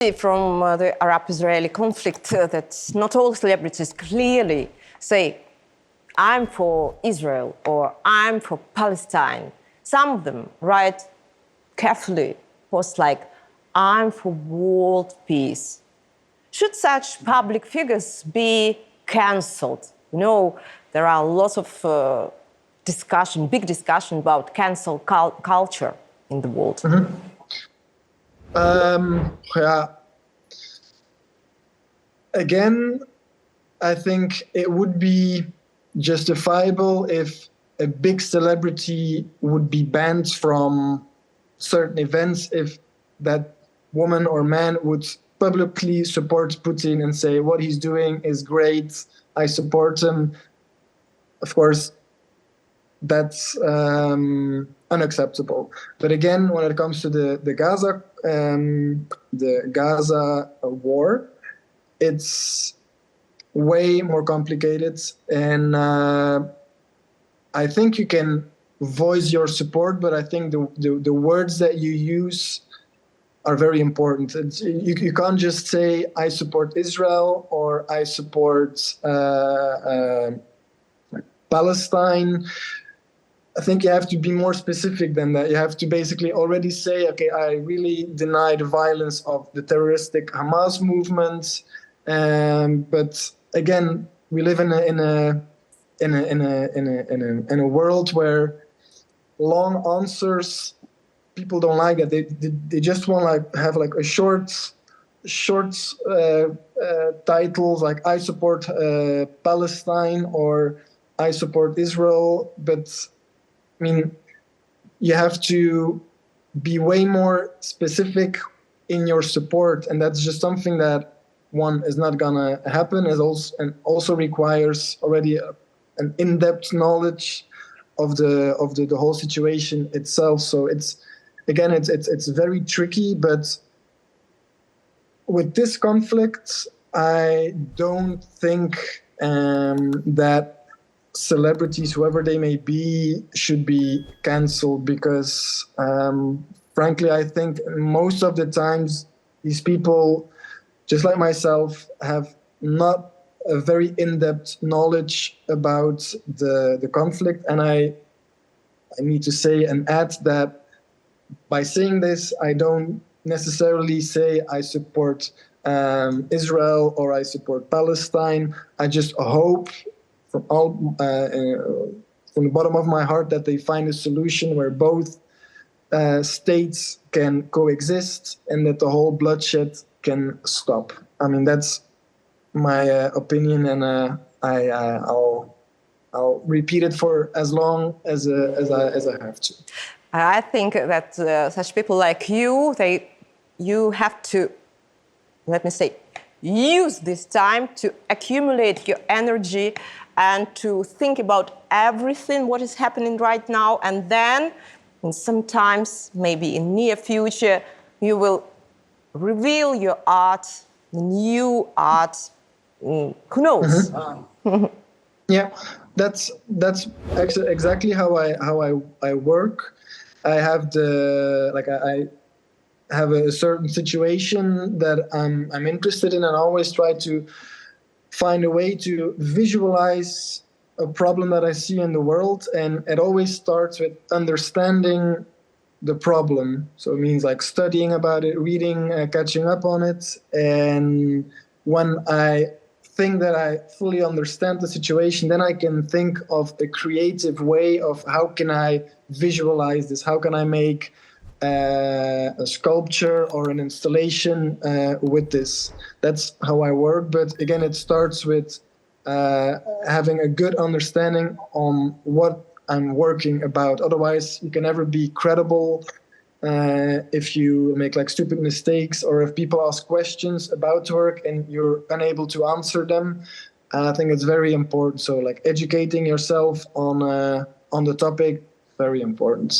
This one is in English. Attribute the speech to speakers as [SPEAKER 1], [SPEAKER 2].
[SPEAKER 1] From the Arab-Israeli conflict that not all celebrities clearly say, I'm for Israel or I'm for Palestine. Some of them write carefully posts like, I'm for world peace. Should such public figures be cancelled? You know, there are lots of big discussion about cancel culture in the world.
[SPEAKER 2] Yeah. Again, I think it would be justifiable if a big celebrity would be banned from certain events if that woman or man would publicly support Putin and say what he's doing is great, I support him. Of course, that's unacceptable. But again, when it comes to the Gaza war, it's way more complicated, and I think you can voice your support, but I think the words that you use are very important. You can't just say I support Israel or I support Palestine. I think you have to be more specific than that. You have to basically already say, okay, I really deny the violence of the terroristic Hamas movement. But again, we live in a world where long answers, people don't like that. They just want have a short titles like I support Palestine or I support Israel. But I mean, you have to be way more specific in your support, and that's just something that one is not gonna happen, and also requires already an in-depth knowledge of the whole situation itself. So it's very tricky, but with this conflict, I don't think that celebrities, whoever they may be, should be cancelled because, frankly, I think most of the times these people, just like myself, have not a very in-depth knowledge about the conflict. And I need to say and add that by saying this, I don't necessarily say I support Israel or I support Palestine. I just hope from the bottom of my heart that they find a solution where both states can coexist and that the whole bloodshed can stop. I mean, that's my opinion, and I'll repeat it for as long as I have to.
[SPEAKER 1] I think that such people like you, you have to, let me say, use this time to accumulate your energy and to think about everything what is happening right now, and then sometimes, maybe in near future, you will reveal your art, new art. Who knows?
[SPEAKER 2] Mm-hmm. Yeah, that's exactly how I work. I have I have a certain situation that I'm interested in, and I always try to find a way to visualize a problem that I see in the world, and it always starts with understanding the problem. So it means like studying about it, reading, catching up on it, and when I think that I fully understand the situation, then I can think of a creative way of how can I visualize this, how can I make a sculpture or an installation with this. That's how I work. But again, it starts with having a good understanding on what I'm working about. Otherwise, you can never be credible if you make stupid mistakes, or if people ask questions about work and you're unable to answer them. I think it's very important. So educating yourself on the topic, very important.